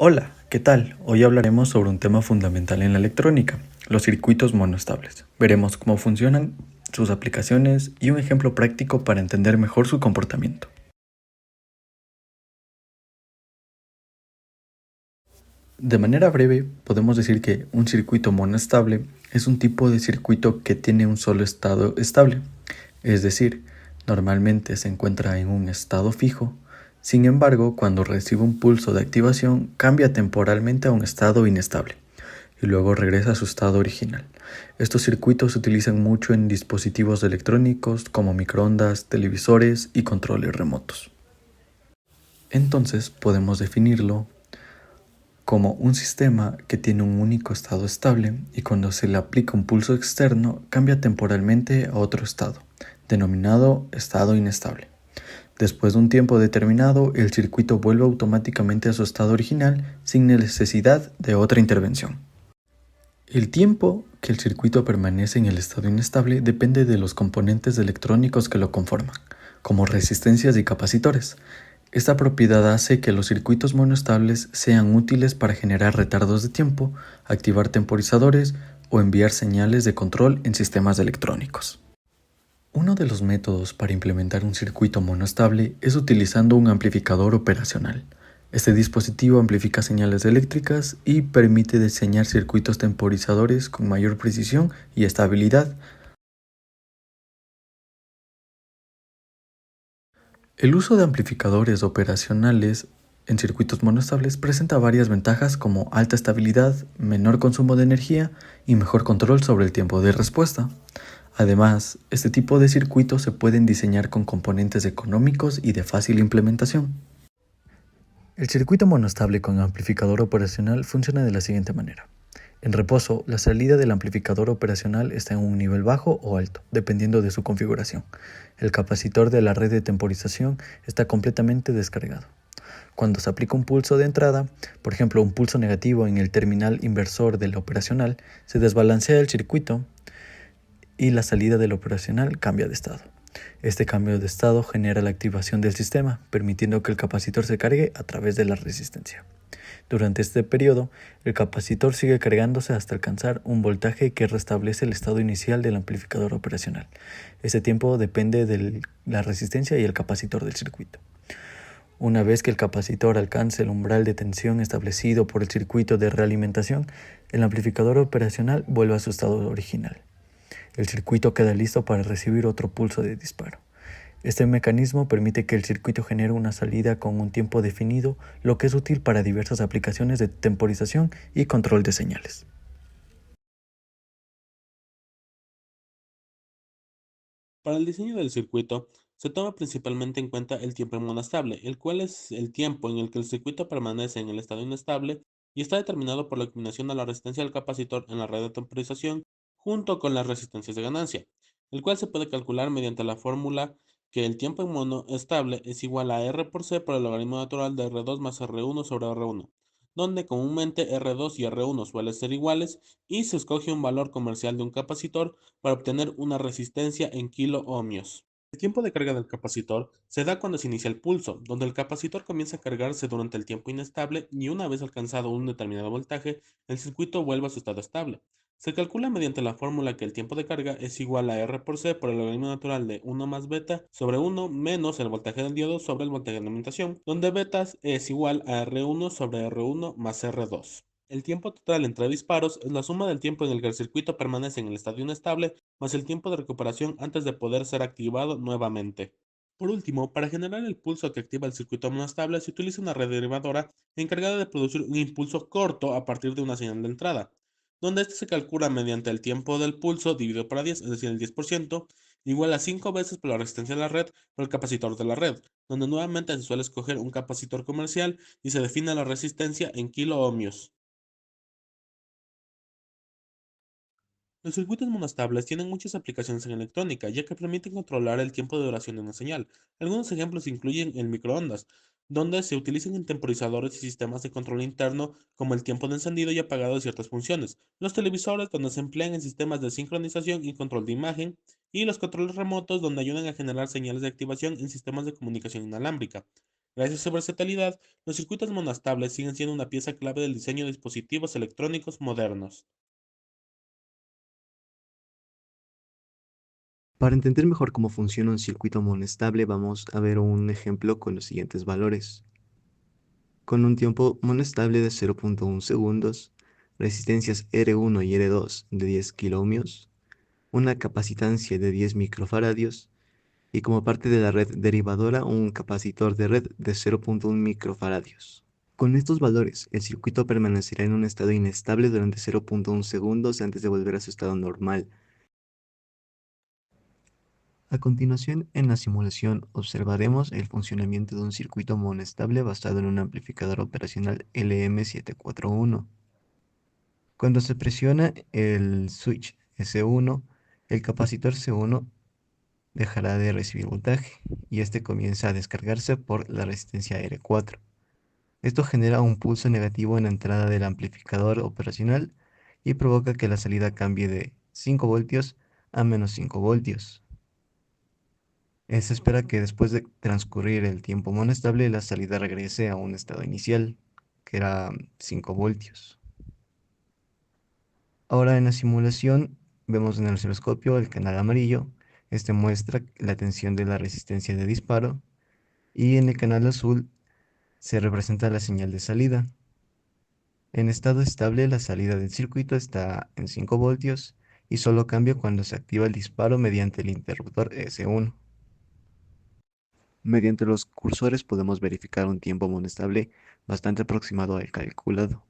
Hola, ¿qué tal? Hoy hablaremos sobre un tema fundamental en la electrónica, los circuitos monoestables. Veremos cómo funcionan, sus aplicaciones y un ejemplo práctico para entender mejor su comportamiento. De manera breve, podemos decir que un circuito monoestable es un tipo de circuito que tiene un solo estado estable, es decir, normalmente se encuentra en un estado fijo. Sin embargo, cuando recibe un pulso de activación, cambia temporalmente a un estado inestable y luego regresa a su estado original. Estos circuitos se utilizan mucho en dispositivos electrónicos como microondas, televisores y controles remotos. Entonces podemos definirlo como un sistema que tiene un único estado estable y cuando se le aplica un pulso externo cambia temporalmente a otro estado, denominado estado inestable. Después de un tiempo determinado, el circuito vuelve automáticamente a su estado original sin necesidad de otra intervención. El tiempo que el circuito permanece en el estado inestable depende de los componentes electrónicos que lo conforman, como resistencias y capacitores. Esta propiedad hace que los circuitos monoestables sean útiles para generar retardos de tiempo, activar temporizadores o enviar señales de control en sistemas electrónicos. Uno de los métodos para implementar un circuito monoestable es utilizando un amplificador operacional. Este dispositivo amplifica señales eléctricas y permite diseñar circuitos temporizadores con mayor precisión y estabilidad. El uso de amplificadores operacionales en circuitos monoestables presenta varias ventajas como alta estabilidad, menor consumo de energía y mejor control sobre el tiempo de respuesta. Además, este tipo de circuitos se pueden diseñar con componentes económicos y de fácil implementación. El circuito monoestable con amplificador operacional funciona de la siguiente manera. En reposo, la salida del amplificador operacional está en un nivel bajo o alto, dependiendo de su configuración. El capacitor de la red de temporización está completamente descargado. Cuando se aplica un pulso de entrada, por ejemplo un pulso negativo en el terminal inversor del operacional, se desbalancea el circuito y la salida del operacional cambia de estado. Este cambio de estado genera la activación del sistema, permitiendo que el capacitor se cargue a través de la resistencia. Durante este periodo, el capacitor sigue cargándose hasta alcanzar un voltaje que restablece el estado inicial del amplificador operacional. Este tiempo depende de la resistencia y el capacitor del circuito. Una vez que el capacitor alcance el umbral de tensión establecido por el circuito de realimentación, el amplificador operacional vuelve a su estado original. El circuito queda listo para recibir otro pulso de disparo. Este mecanismo permite que el circuito genere una salida con un tiempo definido, lo que es útil para diversas aplicaciones de temporización y control de señales. Para el diseño del circuito, se toma principalmente en cuenta el tiempo monostable, el cual es el tiempo en el que el circuito permanece en el estado inestable y está determinado por la combinación de la resistencia del capacitor en la red de temporización junto con las resistencias de ganancia, el cual se puede calcular mediante la fórmula que el tiempo en mono estable es igual a R por C por el logaritmo natural de R2 más R1 sobre R1, donde comúnmente R2 y R1 suelen ser iguales y se escoge un valor comercial de un capacitor para obtener una resistencia en kilo-ohmios. El tiempo de carga del capacitor se da cuando se inicia el pulso, donde el capacitor comienza a cargarse durante el tiempo inestable y una vez alcanzado un determinado voltaje, el circuito vuelve a su estado estable. Se calcula mediante la fórmula que el tiempo de carga es igual a R por C por el logaritmo natural de 1 más beta sobre 1 menos el voltaje del diodo sobre el voltaje de alimentación, donde beta es igual a R1 sobre R1 más R2. El tiempo total entre disparos es la suma del tiempo en el que el circuito permanece en el estado inestable más el tiempo de recuperación antes de poder ser activado nuevamente. Por último, para generar el pulso que activa el circuito monostable se utiliza una red derivadora encargada de producir un impulso corto a partir de una señal de entrada, donde este se calcula mediante el tiempo del pulso dividido por 10, es decir, el 10%, igual a 5 veces por la resistencia de la red por el capacitor de la red, donde nuevamente se suele escoger un capacitor comercial y se define la resistencia en kilo ohmios. Los circuitos monoestables tienen muchas aplicaciones en electrónica, ya que permiten controlar el tiempo de duración de una señal. Algunos ejemplos incluyen el microondas, donde se utilizan en temporizadores y sistemas de control interno como el tiempo de encendido y apagado de ciertas funciones, los televisores, donde se emplean en sistemas de sincronización y control de imagen, y los controles remotos, donde ayudan a generar señales de activación en sistemas de comunicación inalámbrica. Gracias a su versatilidad, los circuitos monoestables siguen siendo una pieza clave del diseño de dispositivos electrónicos modernos. Para entender mejor cómo funciona un circuito monostable, vamos a ver un ejemplo con los siguientes valores. Con un tiempo monostable de 0.1 segundos, resistencias R1 y R2 de 10 kiloohmios, una capacitancia de 10 microfaradios y como parte de la red derivadora un capacitor de red de 0.1 microfaradios. Con estos valores, el circuito permanecerá en un estado inestable durante 0.1 segundos antes de volver a su estado normal. A continuación, en la simulación observaremos el funcionamiento de un circuito monostable basado en un amplificador operacional LM741. Cuando se presiona el switch S1, el capacitor C1 dejará de recibir voltaje y este comienza a descargarse por la resistencia R4. Esto genera un pulso negativo en la entrada del amplificador operacional y provoca que la salida cambie de 5 voltios a menos 5 voltios. Se espera que después de transcurrir el tiempo monostable, la salida regrese a un estado inicial, que era 5 voltios. Ahora en la simulación vemos en el osciloscopio el canal amarillo. Este muestra la tensión de la resistencia de disparo y en el canal azul se representa la señal de salida. En estado estable la salida del circuito está en 5 voltios y solo cambia cuando se activa el disparo mediante el interruptor S1. Mediante los cursores podemos verificar un tiempo monostable bastante aproximado al calculado.